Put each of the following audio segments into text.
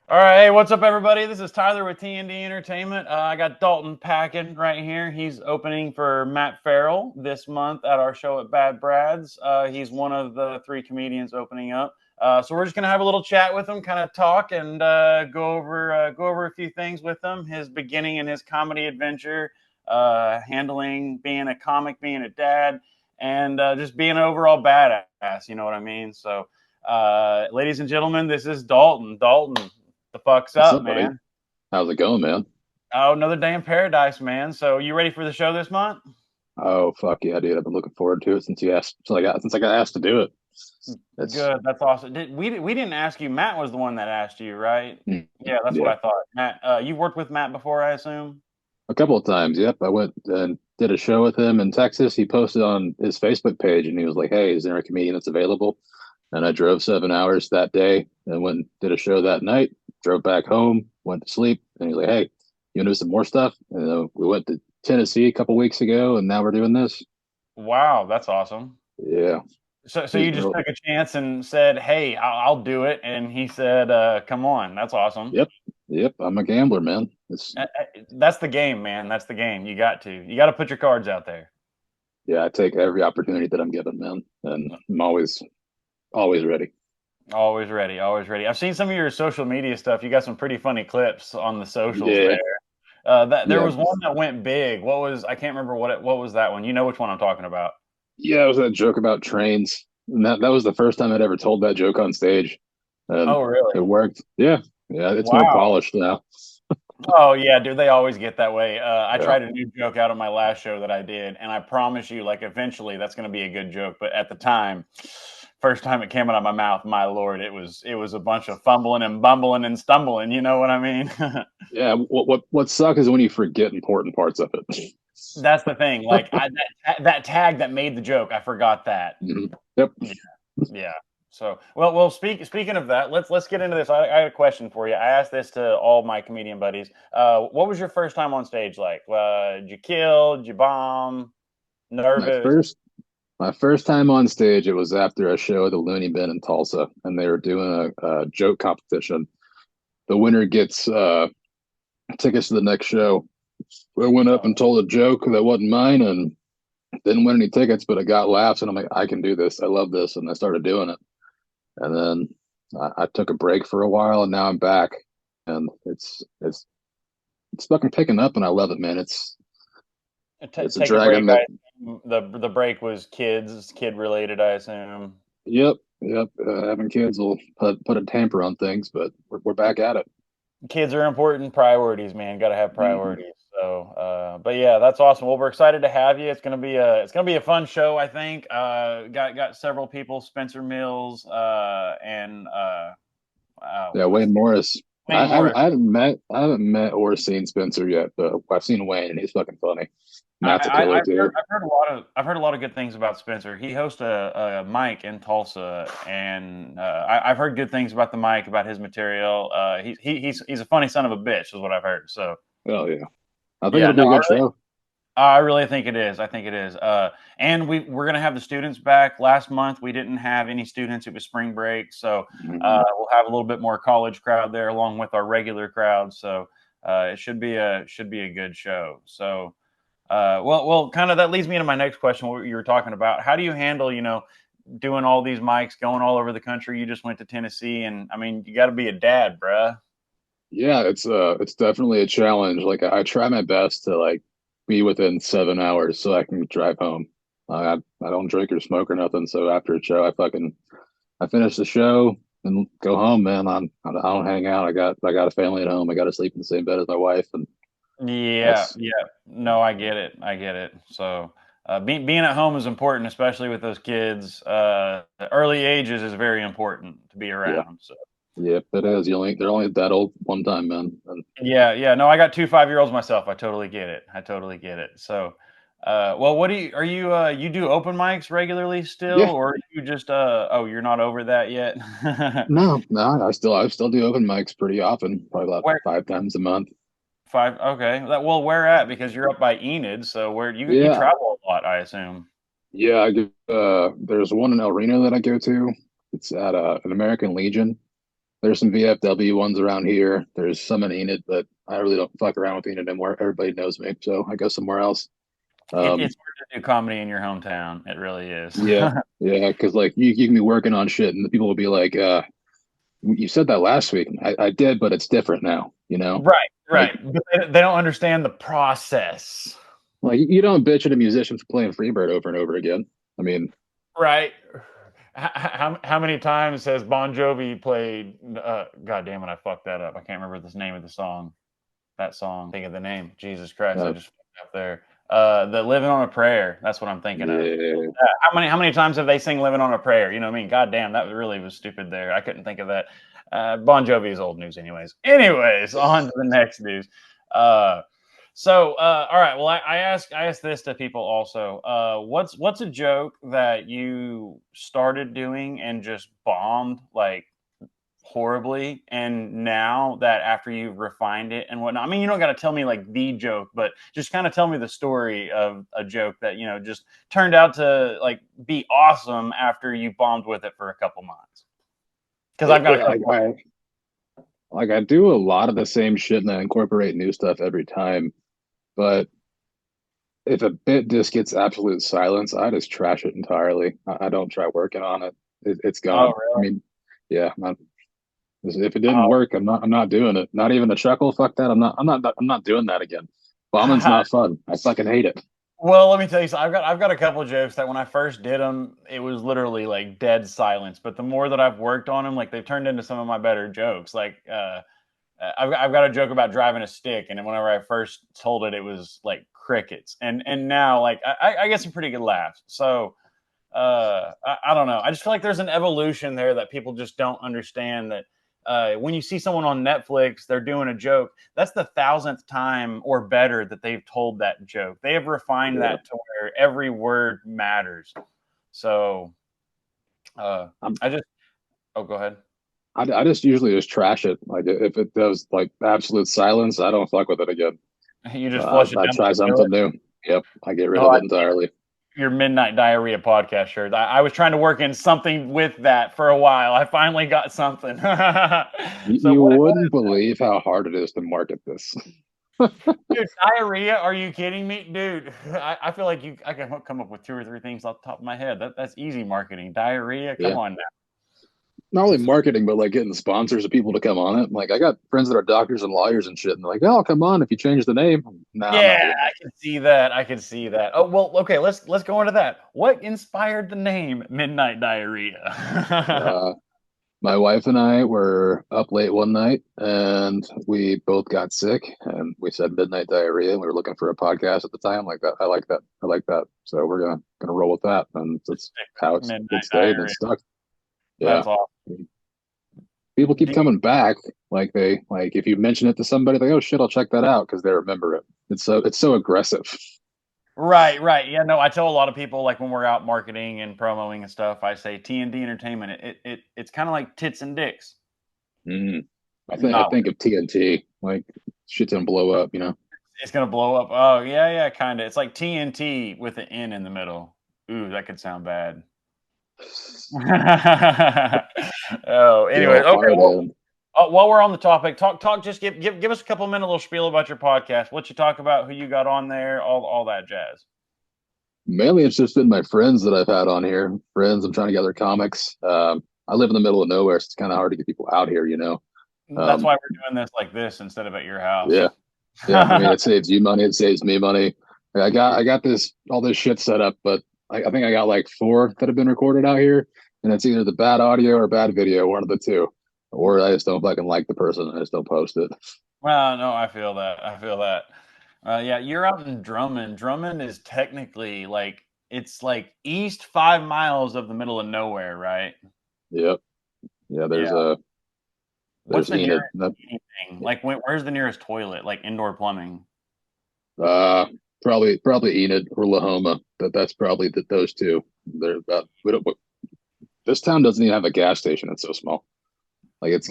All right, hey, what's up, everybody? This is Tyler with T&D Entertainment. I got Dalton Packard right here. He's opening for Matt Farrell this month at our show at Bad Brad's. He's one of the three comedians opening up. So we're just gonna have a little chat with him, kind of talk and go over a few things with him. His beginning and his comedy adventure, handling being a comic, being a dad, and just being an overall badass. You know what I mean? So, ladies and gentlemen, this is Dalton. Dalton, the fuck's What's up, up, buddy? man? How's it going, man? Oh, another day in paradise, man. So you ready for the show this month? Oh, fuck yeah, dude. I've been looking forward to it since you asked. Since I got asked to do it. That's Good. That's awesome. We didn't ask you. Matt was the one that asked you, right? Yeah, that's what yeah, I thought. Matt, you worked with Matt before, I assume. a couple of times. Yep, I went and did a show with him in Texas. He posted on his Facebook page, and he was like, "Hey, is there a comedian that's available?" And I drove 7 hours that day and went and did a show that night. Drove back home, went to sleep, and he's like, "Hey, you want to do some more stuff?" And we went to Tennessee a couple weeks ago, and now we're doing this. Wow, that's awesome. Yeah, So he's you just real. took a chance and said, "Hey, I'll do it," and he said, "Come on." That's awesome. Yep, yep. I'm a gambler, man. It's That's the game, man. That's the game. You got to put your cards out there. Yeah, I take every opportunity that I'm given, man, and I'm always ready. Always ready, always ready. I've seen some of your social media stuff. You got some pretty funny clips on the socials Yeah, there. That there yeah, was one that went big. I can't remember what was that one. You know which one I'm talking about. yeah. It was that joke about trains, and that was the first time I'd ever told that joke on stage, and Oh, it really? worked. Yeah, yeah. It's more Wow. polished now. Oh, yeah, dude, they always get that way. I Yeah, tried a new joke out on my last show that I did, and I promise you, like, eventually that's gonna be a good joke, but at the time, first time it came out of my mouth, my lord, it was a bunch of fumbling and bumbling and stumbling, you know what I mean? yeah. What sucks is when you forget important parts of it. That's the thing, like, that tag that made the joke, I forgot that. Mhm. Yep. Yeah, yeah. So, well, speaking of that, let's get into this. I had a question for you. I asked this to all my comedian buddies. What was your first time on stage like? Did you kill? Did you bomb? My Nervous? first my first time on stage, it was after a show at the Looney Bin in Tulsa, and they were doing a joke competition. The winner gets tickets to the next show. I went up and Oh, told a joke that wasn't mine and didn't win any tickets, but I got laughs. And I'm like, I can do this. I love this. And I started doing it. And then I took a break for a while and now I'm back. And it's fucking picking up and I love it, man. It's a take a break. dragon that, The break was kid related, I assume. yep, yep. Having kids will put a tamper on things, but we're back at it. Kids are important priorities, man. Got to have Mhm. priorities. So, but yeah, that's awesome. Well, we're excited to have you. It's gonna be a fun show, I think. Got several people, Spencer Mills, and Yeah, what's Wayne Morris. Wayne Morris. I haven't met or seen Spencer yet, but I've seen Wayne and he's fucking funny. I, Matt's a I, killer I've heard too. I've heard a lot of good things about Spencer. He hosts a mic in Tulsa, and I've heard good things about the mic, about his material. He's a funny son of a bitch, is what I've heard. So Oh yeah. I think yeah, it'll be no, a good show. I really think it is. I think it is. And we're gonna have the students back. Last month we didn't have any students. It was spring break, so Mhm. we'll have a little bit more college crowd there, along with our regular crowd. So it should be a good show. So well, kind of that leads me into my next question. What you were talking about? How do you handle, doing all these mics, going all over the country? You just went to Tennessee, and I mean, you got to be a dad, bruh. Yeah, it's definitely a challenge. Like I try my best to like be within 7 hours so I can drive home. I don't drink or smoke or nothing. So after a show, I finish the show and go home, man. I don't hang out. I got a family at home. I got to sleep in the same bed as my wife, and Yeah, that's yeah. No, I get it. I get it. So, being at home is important, especially with those kids. The early ages is very important to be yeah, around. So, yeah. It is. They're only that old one time, man. And yeah, yeah. No, I got two 5-year-olds myself. I totally get it. I totally get it. So, well, what do you are you you do open mics regularly still, yeah, or are you just oh, you're not over that yet? no. I still do open mics pretty often, probably about Where 5 times a month. five? Okay. Well, where at? Because you're up by Enid, so where you Yeah, travel a lot, I assume. yeah, there's one in El Reno that I go to. It's at an American Legion. There's some VFW ones around here. There's some in Enid, but I really don't fuck around with Enid anymore. Everybody knows me, so I go somewhere else. It's hard to do comedy in your hometown. It really is. Yeah, yeah, because like you can be working on shit, and the people will be like, "You said that last week." I did, but it's different now. You know, Right, like right. But they don't understand the process. like you don't bitch at a musician for playing Freebird over and over again. I mean, Right. How many times has Bon Jovi played? God damn it, I fucked that up. I can't remember the name of the song. That song. Think of the name. Jesus Christ, I just fucked up there. The "Living on a Prayer." That's what I'm thinking of. yeah, How many times have they sing "Living on a Prayer"? You know what I mean? God damn, that really was stupid there. I couldn't think of that. Bon Jovi is old news, anyways. Anyways, on to the next news. All right. Well, I ask this to people also. What's a joke that you started doing and just bombed like horribly, and now that after you've refined it and whatnot? I mean, you don't got to tell me like the joke, but just kind of tell me the story of a joke that just turned out to like be awesome after you bombed with it for a couple months. Because I've got a couple. I do a lot of the same shit, and I incorporate new stuff every time. But if a bit just gets absolute silence, I just trash it entirely. I don't try working on it. It's Oh, gone. I really? mean, yeah, if it didn't Oh. work, I'm not doing it. Not even a chuckle. Fuck that. I'm not doing that again. Bombing's not fun. I fucking hate it. Well, let me tell you something. I've got a couple of jokes that when I first did them, it was literally like dead silence. But the more that I've worked on them, like they've turned into some of my better jokes. Like I've got a joke about driving a stick, and whenever I first told it, it was like crickets. And now like I get some pretty good laughs. So I don't know. I just feel like there's an evolution there that people just don't understand. That when you see someone on Netflix, they're doing a joke. That's the thousandth time or better that they've told that joke. They have refined Yeah. that to where every word matters. So I just. Oh, go ahead. I just usually just trash it. Like if it does like absolute silence, I don't fuck with it again. You just flush it I down try the toilet. something new. Yep, I get rid Oh, of it entirely. your midnight diarrhea podcast shirt. I was trying to work in something with that for a while. I finally got something. So You what wouldn't believe how hard it is to market this. dude, diarrhea? Are you kidding me? Dude, I feel like I can come up with two or three things off the top of my head. That's easy marketing. Diarrhea? Come Yeah. on now. Not only marketing, but like getting sponsors of people to come on it. Like I got friends that are doctors and lawyers and shit, and they're like, "Oh, come on if you change the name." Nah, I'm not Yeah, doing I can see that. I can see that. Oh, well, okay, let's go into that. What inspired the name Midnight it. Diarrhea? My wife and I were up late one night, and we both got sick, and we said midnight diarrhea. And we were looking for a podcast at the time, like that. I like that. I like that. So we're gonna roll with that, and that's how it Midnight stayed and it Diarrhea. stuck. Yeah. That's awesome. People keep Do you- coming back. Like if you mention it to somebody, like, oh shit, I'll check that out because they remember it. It's so aggressive. Right, right. Yeah, no, I tell a lot of people like when we're out marketing and promoting and stuff, I say TND Entertainment. It's kind of like tits and dicks. Mm. I Not think of TNT, like shit's gonna blow up, you know. it's gonna blow up. Oh yeah, yeah, kind of. It's like TNT with an N in the middle. Ooh, that could sound bad. Oh, The anyway, old okay. hard Well, end. while we're on the topic, talk. Just give us a couple minute little spiel about your podcast. What you talk about, who you got on there, all that jazz. Mainly, it's just been my friends that I've had on here. Friends, I'm trying to gather comics. I live in the middle of nowhere, so it's kind of hard to get people out here, you know. That's Um, why we're doing this like this instead of at your house. yeah, yeah. I mean, it saves you money. It saves me money. I got this all this shit set up, but I think I got like four that have been recorded out here, and it's either the bad audio or bad video, one of the two, or I just don't fucking like the person. I just don't post it. Well, no, I feel that. I feel that. Yeah, you're out in Drummond. Drummond is technically like it's like east 5 miles of the middle of nowhere, right? Yep. Yeah. Yeah. What's There's the nearest Enid. anything? Like, where's the nearest toilet? Like indoor plumbing? Uh, probably Enid or Lahoma. That's probably those two. They're about we don't. This town doesn't even have a gas station. It's so small. Like it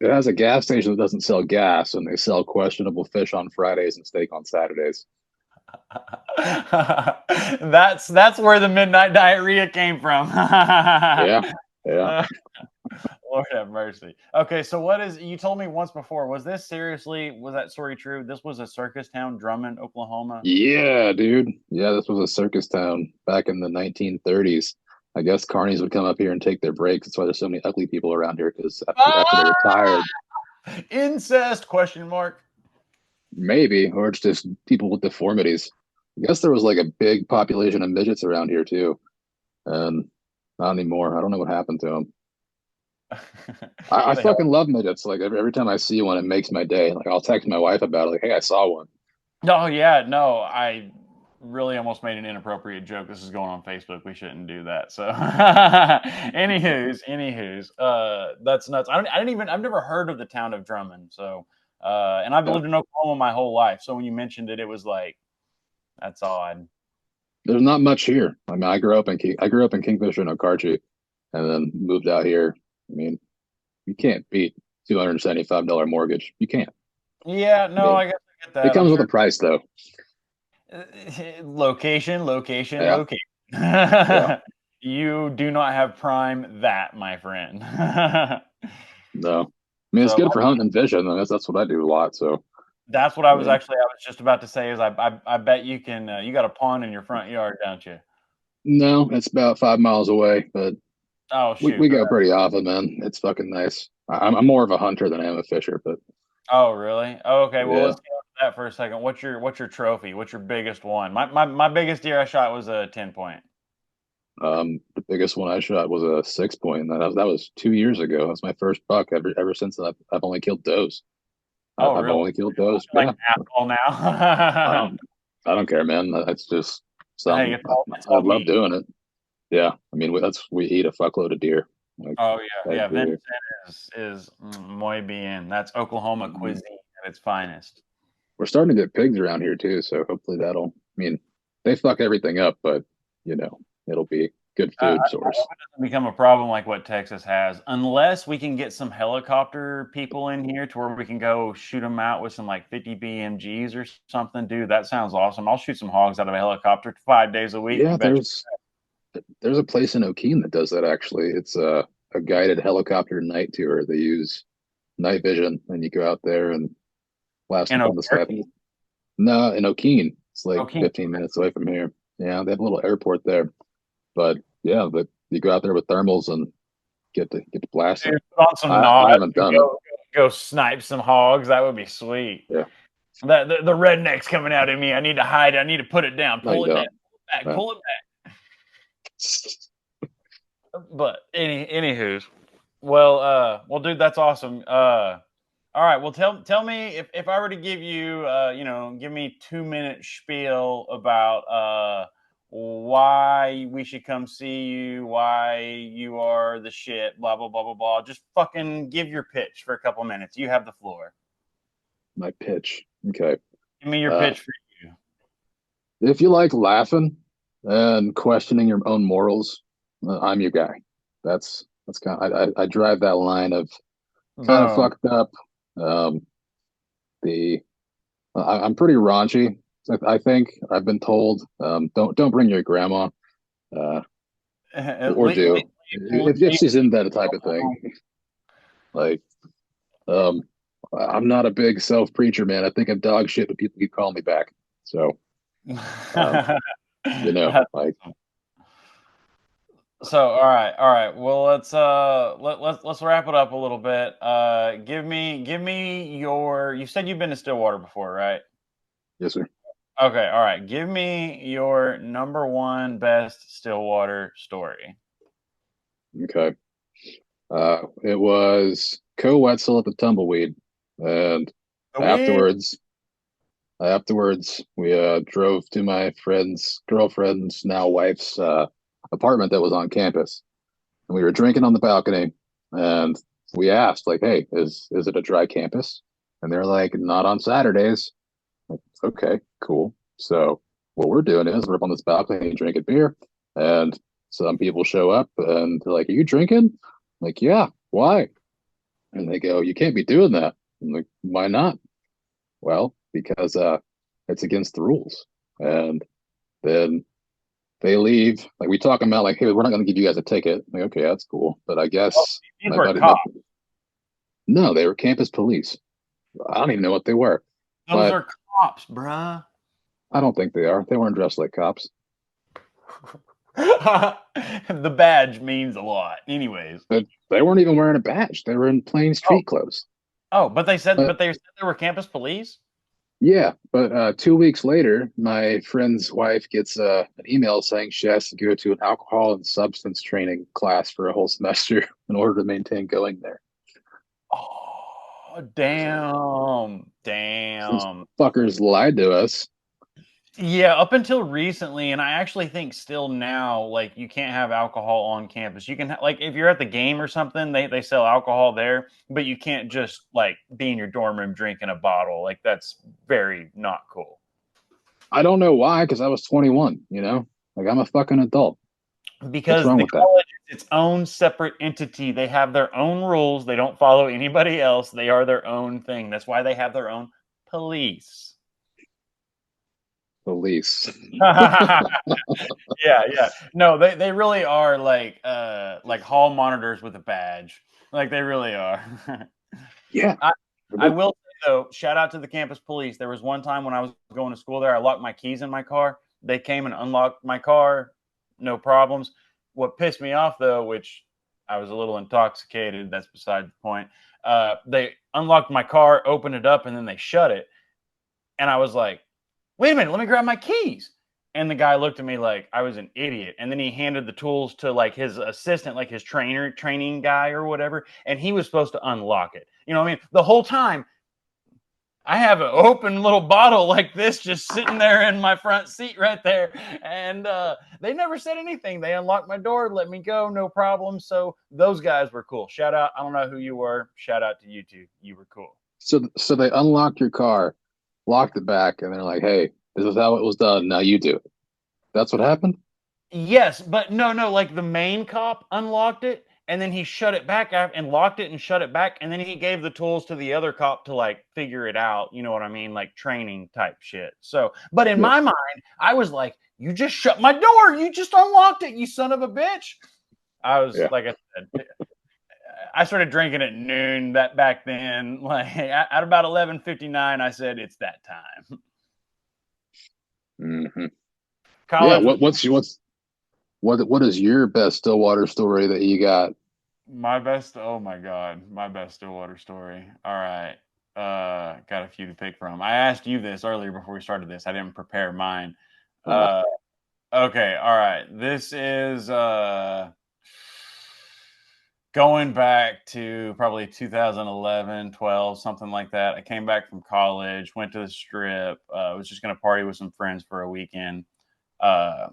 has a gas station that doesn't sell gas, and they sell questionable fish on Fridays and steak on Saturdays. That's where the midnight diarrhea came from. Yeah, yeah. Uh, have mercy. Okay, so what is you told me once before? Was that story true? This was a circus town, Drummond, Oklahoma. Yeah, dude. Yeah, this was a circus town back in the 1930s. I guess carnies would come up here and take their breaks. That's why there's so many ugly people around here because after they Ah! retired, Incest question mark. maybe, or it's just people with deformities. I guess there was like a big population of midgets around here too, and not anymore. I don't know what happened to them. I The hell? fucking love midgets. Like every time I see one, it makes my day. Like I'll text my wife about it. Like, hey, I saw one. Oh yeah, no, I really almost made an inappropriate joke. This is going on Facebook. We shouldn't do that. So, anywho's, that's nuts. I've never heard of the town of Drummond. So, and I've Yeah. lived in Oklahoma my whole life. So when you mentioned it, it was like, that's odd. There's not much here. I mean, I grew up in Kingfisher and Okarche, and then moved out here. I mean, you can't beat $275 mortgage. You can't. Yeah, I no, mean, I guess I get it that. I'm comes with sure. a price though. Yeah, Location. yeah. You do not have prime that, my friend. No, I mean it's So good for hunting and fishing. That's what I do a lot. So that's what I mean, I was just about to say is I bet you can you got a pond in your front yard, don't you? no, it's about 5 miles away, but Oh we shoot. go pretty often, man. It's fucking nice. I'm more of a hunter than I am a fisher, but Oh really? Oh, okay. Well, yeah. let's get on to that for a second. What's your trophy? What's your biggest one? My biggest deer I shot was a 10 point. The biggest one I shot was a 6 point. And that was 2 years ago. That's my first buck. Ever since then, I've only killed does. Oh I've really? only killed does. Like Yeah, an asshole I now. don't I don't care, man. That's just Hey, something it's I all love meat. doing it. Yeah, I mean we eat a fuckload of deer. Like Oh yeah, I yeah. agree. Venison is muy bien. That's Oklahoma Mhm. cuisine at its finest. We're starting to get pigs around here too, so hopefully that'll. I mean, they fuck everything up, but you know it'll be good I food hope source. it doesn't become a problem like what Texas has, unless we can get some helicopter people in here to where we can go shoot them out with some like 50 BMGs or something. Dude, that sounds awesome. I'll shoot some hogs out of a helicopter 5 days a week. You Yeah, bet. there's a place in Okeen that does that actually. It's a guided helicopter night tour. They use night vision, and you go out there and blast In up in the sky. Oklahoma. No, in Okeen, it's like Okay. 15 minutes away from here. Yeah, they have a little airport there, but yeah, but you go out there with thermals and get to blasting. Dude, put on some I knives haven't and done it. go snipe some hogs. That would be sweet. Yeah, The redneck's coming out at me. I need to hide it. I need to put it down. no, you Pull it down. don't. No. Pull it back. But anywho's. Well, dude, that's awesome. All right. Well, tell me if I were to give you, give me 2 minute spiel about why we should come see you, why you are the shit, blah blah blah blah blah. Just fucking give your pitch for a couple minutes. You have the floor. My pitch. Okay. Give me your Uh, pitch for you. if you like laughing and questioning your own morals, I'm your guy. That's kind of, I drive that line of kind of Boom. fucked up. Um, the I'm pretty raunchy. I think I've been told don't bring your grandma or do if she's in that type of thing. Like um, I'm not a big self preacher, man. I think I'm dog shit, but people keep calling me back. So um, like So, all right. Well, let's wrap it up a little bit. Give me your. You said you've been to Stillwater before, right? yes, sir. Okay, all right. Give me your number one best Stillwater story. Okay. It was Co Wetzel at the Tumbleweed, and We afterwards, we drove to my friend's girlfriend's now wife's apartment that was on campus, and we were drinking on the balcony, and we asked like, "Hey, is it a dry campus?" And they're like, "Not on Saturdays." Like, okay, cool. So what we're doing is we're up on this balcony drinking beer, and some people show up and they're like, "Are you drinking?" I'm like, "Yeah." Why? And they go, "You can't be doing that." I'm like, "Why not?" Well, because it's against the rules. And then they leave. Like we talk about like, "Hey, we're not going to give you guys a ticket." I'm like, okay, that's cool. But I oh, guess these were my cops. No, they were campus police. I don't even know what they were, Those but are cops, bruh. I don't think they are. They weren't dressed like cops. The badge means a lot. Anyways. But they weren't even wearing a badge. They were in plain Oh, street clothes. oh, but But they said they were campus police. yeah, but 2 weeks later, my friend's wife gets an email saying she has to go to an alcohol and substance training class for a whole semester in order to maintain going there. Oh, damn, These damn. fuckers lied to us. Yeah, up until recently, and I actually think still now, like you can't have alcohol on campus. You can like if you're at the game or something, they sell alcohol there, but you can't just like be in your dorm room drinking a bottle. Like that's very not cool. I don't know why, because I was 21, Like I'm a fucking adult. What's Because wrong the with that? college is its own separate entity. They have their own rules. They don't follow anybody else. They are their own thing. That's why they have their own police. Police. Yeah, yeah. No, they really are like hall monitors with a badge. Like they really are. Yeah. I, I will say though, shout out to the campus police. There was one time when I was going to school there, I locked my keys in my car. They came and unlocked my car, no problems. What pissed me off though, which I was a little intoxicated, that's beside the point. They unlocked my car, opened it up, and then they shut it. And I was like, wait a minute, let me grab my keys. And the guy looked at me like I was an idiot. And then he handed the tools to like his assistant, like his training guy or whatever. And he was supposed to unlock it. You know what I mean? The whole time I have an open little bottle like this just sitting there in my front seat right there. And they never said anything. They unlocked my door, let me go, no problem. So those guys were cool. Shout out. I don't know who you were. Shout out to you two. You were cool. So they unlocked your car, locked it back, and they're like, "Hey, this is how it was done. Now you do it." That's what happened. Yes, but no, like the main cop unlocked it and then he shut it back and locked it and shut it back. And then he gave the tools to the other cop to like figure it out. You know what I mean? Like training type shit. So, but in Yeah. my mind, I was like, you just shut my door. You just unlocked it, you son of a bitch. I was, Yeah. like I said, I started drinking at noon that back then. Like at about 11:59, I said, it's that time. Hmm. Yeah. College was What is your best Stillwater story that you got? my best, oh my god, my best Stillwater story. All right. Got a few to pick from. I asked you this earlier before we started this. I didn't prepare mine. Uh, Uh okay, all right. This is going back to probably 2011, 12, something like that. I came back from college, went to the strip, was just going to party with some friends for a weekend. Uh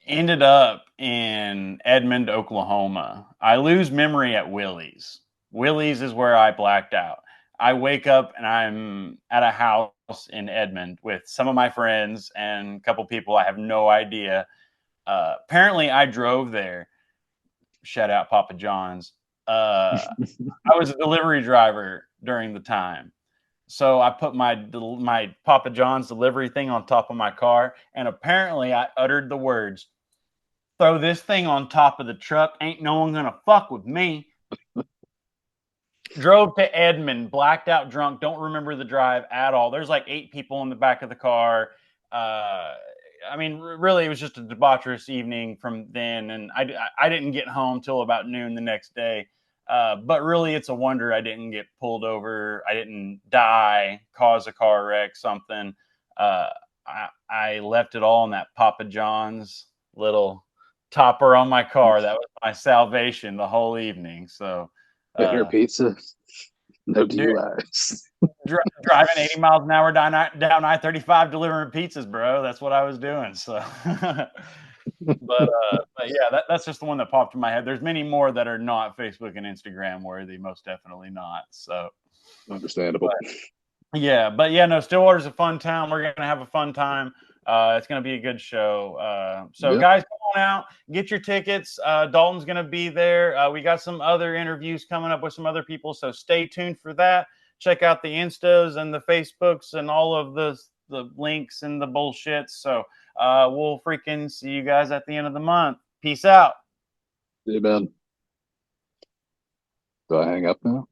Ended up in Edmond, Oklahoma. I lose memory at Willie's. Willie's is where I blacked out. I wake up and I'm at a house in Edmond with some of my friends and a couple people I have no idea. Apparently, I drove there. Shout out Papa John's. I was a delivery driver during the time. So I put my Papa John's delivery thing on top of my car, and apparently I uttered the words, throw this thing on top of the truck. Ain't no one gonna fuck with me. Drove to Edmond, blacked out drunk, don't remember the drive at all. There's like 8 people in the back of the car. I mean, really, it was just a debaucherous evening from then. And I didn't get home till about noon the next day. But really, it's a wonder I didn't get pulled over. I didn't die, cause a car wreck, something. Uh, I left it all in that Papa John's little topper on my car. That was my salvation the whole evening. So, Get your uh, pizza. No dude, DUIs. driving 80 miles an hour down I-35 delivering pizzas, bro. That's what I was doing. So, but yeah, that's just the one that popped in my head. There's many more that are not Facebook and Instagram worthy, most definitely not. So, Understandable. but yeah, no, Stillwater's a fun town. We're gonna have a fun time. It's gonna be a good show. So Yep. guys, come on out, get your tickets. Dalton's gonna be there. We got some other interviews coming up with some other people, so stay tuned for that. Check out the Instas and the Facebooks and all of the links and the bullshit. So we'll freaking see you guys at the end of the month. Peace out. See you, man. Do I hang up now?